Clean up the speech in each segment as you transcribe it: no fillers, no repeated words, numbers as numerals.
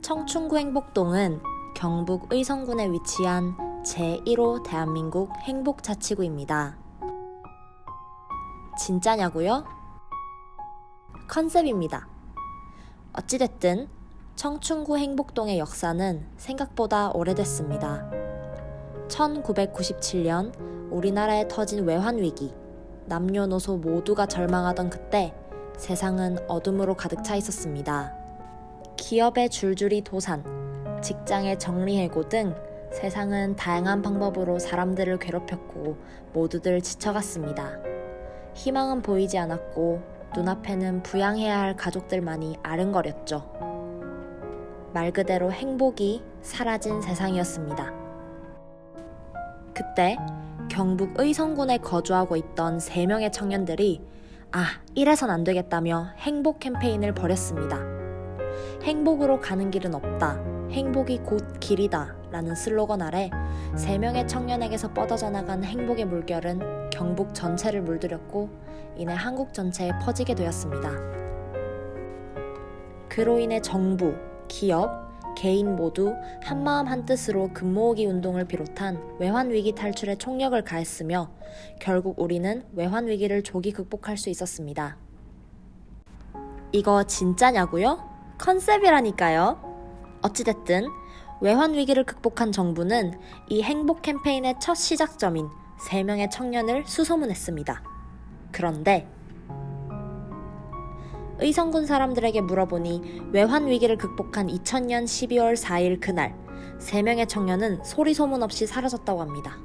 청춘구 행복동은 경북 의성군에 위치한 제1호 대한민국 행복자치구입니다. 진짜냐고요? 컨셉입니다. 어찌됐든 청춘구 행복동의 역사는 생각보다 오래됐습니다. 1997년 우리나라에 터진 외환위기, 남녀노소 모두가 절망하던 그때 세상은 어둠으로 가득 차 있었습니다. 기업의 줄줄이 도산, 직장의 정리해고 등 세상은 다양한 방법으로 사람들을 괴롭혔고 모두들 지쳐갔습니다. 희망은 보이지 않았고 눈앞에는 부양해야 할 가족들만이 아른거렸죠. 말 그대로 행복이 사라진 세상이었습니다. 그때 경북 의성군에 거주하고 있던 3명의 청년들이 이래선 안 되겠다며 행복 캠페인을 벌였습니다. 행복으로 가는 길은 없다. 행복이 곧 길이다. 라는 슬로건 아래 3명의 청년에게서 뻗어져 나간 행복의 물결은 경북 전체를 물들였고 이내 한국 전체에 퍼지게 되었습니다. 그로 인해 정부, 기업, 개인 모두 한마음 한뜻으로 금모으기 운동을 비롯한 외환위기 탈출에 총력을 가했으며 결국 우리는 외환위기를 조기 극복할 수 있었습니다. 이거 진짜냐고요? 컨셉이라니까요. 어찌됐든 외환위기를 극복한 정부는 이 행복 캠페인의 첫 시작점인 3명의 청년을 수소문했습니다. 그런데 의성군 사람들에게 물어보니 외환위기를 극복한 2000년 12월 4일 그날 3명의 청년은 소리 소문 없이 사라졌다고 합니다.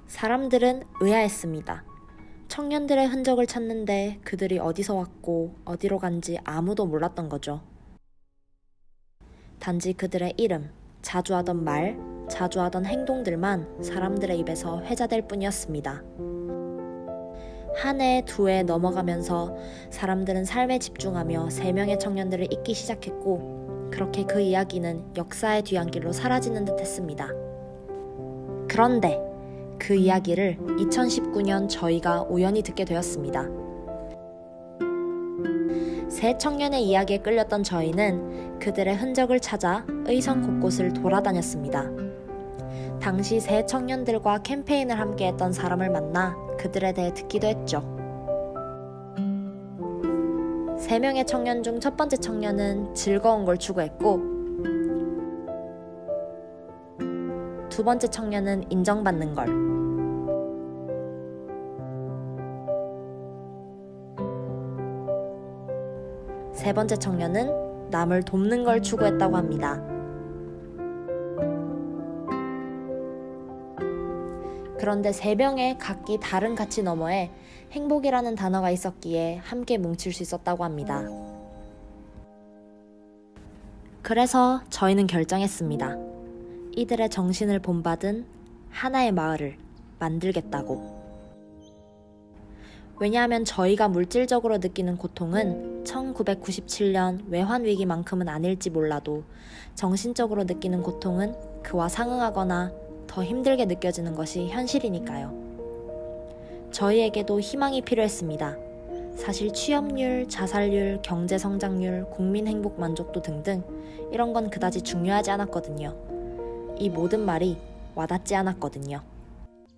사람들은 의아했습니다. 청년들의 흔적을 찾는데 그들이 어디서 왔고 어디로 간지 아무도 몰랐던 거죠. 단지 그들의 이름, 자주 하던 말, 자주 하던 행동들만 사람들의 입에서 회자될 뿐이었습니다. 한 해, 2해 넘어가면서 사람들은 삶에 집중하며 3명의 청년들을 잊기 시작했고 그렇게 그 이야기는 역사의 뒤안길로 사라지는 듯 했습니다. 그런데 그 이야기를 2019년 저희가 우연히 듣게 되었습니다. 3 청년의 이야기에 끌렸던 저희는 그들의 흔적을 찾아 의성 곳곳을 돌아다녔습니다. 당시 3 청년들과 캠페인을 함께했던 사람을 만나 그들에 대해 듣기도 했죠. 3명의 청년 중 첫 번째 청년은 즐거운 걸 추구했고 두 번째 청년은 인정받는 걸, 세 번째 청년은 남을 돕는 걸 추구했다고 합니다. 그런데 3명의 각기 다른 가치 너머에 행복이라는 단어가 있었기에 함께 뭉칠 수 있었다고 합니다. 그래서 저희는 결정했습니다. 이들의 정신을 본받은 하나의 마을을 만들겠다고. 왜냐하면 저희가 물질적으로 느끼는 고통은 1997년 외환위기만큼은 아닐지 몰라도 정신적으로 느끼는 고통은 그와 상응하거나 더 힘들게 느껴지는 것이 현실이니까요. 저희에게도 희망이 필요했습니다. 사실 취업률, 자살률, 경제성장률, 국민 행복 만족도 등등 이런 건 그다지 중요하지 않았거든요. 이 모든 말이 와닿지 않았거든요.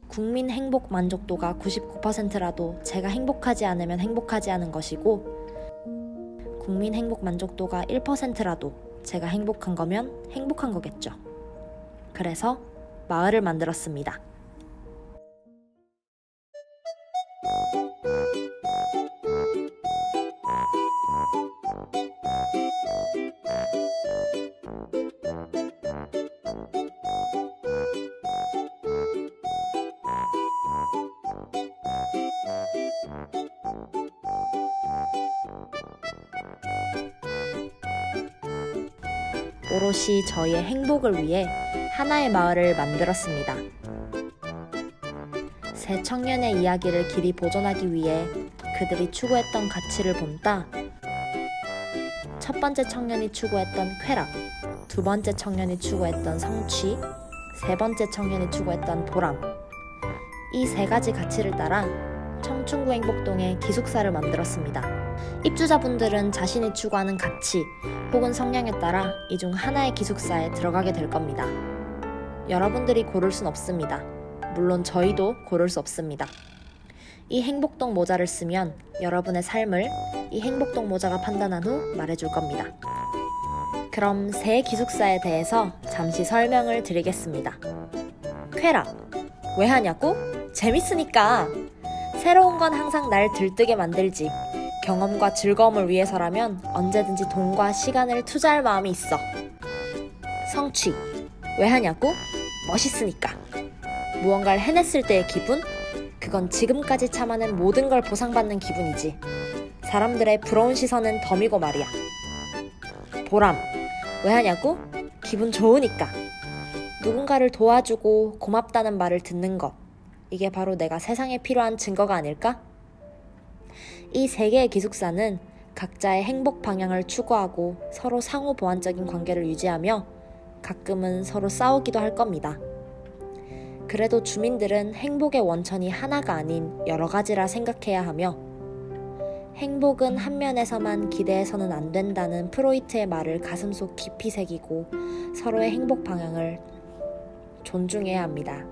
국민 행복 만족도가 99%라도 제가 행복하지 않으면 행복하지 않은 것이고 국민 행복 만족도가 1%라도 제가 행복한 거면 행복한 거겠죠. 그래서 마을을 만들었습니다. 오롯이 저희의 행복을 위해 하나의 마을을 만들었습니다. 3 청년의 이야기를 길이 보존하기 위해 그들이 추구했던 가치를 본따 첫 번째 청년이 추구했던 쾌락, 두 번째 청년이 추구했던 성취, 세 번째 청년이 추구했던 보람, 이 3가지 가치를 따라 청춘구 행복동에 기숙사를 만들었습니다. 입주자분들은 자신이 추구하는 가치 혹은 성향에 따라 이 중 하나의 기숙사에 들어가게 될 겁니다. 여러분들이 고를 순 없습니다. 물론 저희도 고를 수 없습니다. 이 행복동 모자를 쓰면 여러분의 삶을 이 행복동 모자가 판단한 후 말해줄 겁니다. 그럼 새 기숙사에 대해서 잠시 설명을 드리겠습니다. 쾌락. 왜 하냐고? 재밌으니까. 새로운 건 항상 날 들뜨게 만들지. 경험과 즐거움을 위해서라면 언제든지 돈과 시간을 투자할 마음이 있어. 성취. 왜 하냐고? 멋있으니까. 무언가를 해냈을 때의 기분? 그건 지금까지 참아낸 모든 걸 보상받는 기분이지. 사람들의 부러운 시선은 덤이고 말이야. 보람. 왜 하냐고? 기분 좋으니까. 누군가를 도와주고 고맙다는 말을 듣는 것. 이게 바로 내가 세상에 필요한 증거가 아닐까? 이 세 개의 기숙사는 각자의 행복 방향을 추구하고 서로 상호 보완적인 관계를 유지하며 가끔은 서로 싸우기도 할 겁니다. 그래도 주민들은 행복의 원천이 하나가 아닌 여러 가지라 생각해야 하며 행복은 한 면에서만 기대해서는 안 된다는 프로이트의 말을 가슴속 깊이 새기고 서로의 행복 방향을 존중해야 합니다.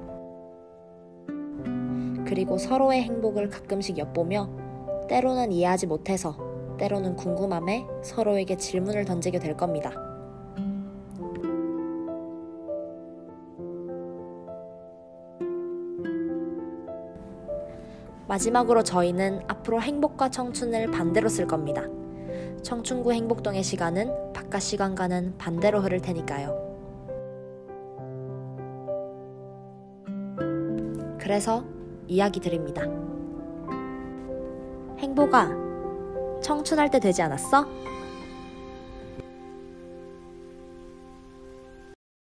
그리고 서로의 행복을 가끔씩 엿보며 때로는 이해하지 못해서 때로는 궁금함에 서로에게 질문을 던지게 될 겁니다. 마지막으로 저희는 앞으로 행복과 청춘을 반대로 쓸 겁니다. 청춘구 행복동의 시간은 바깥 시간과는 반대로 흐를 테니까요. 그래서 이야기 드립니다. 행복아, 청춘할 때 되지 않았어?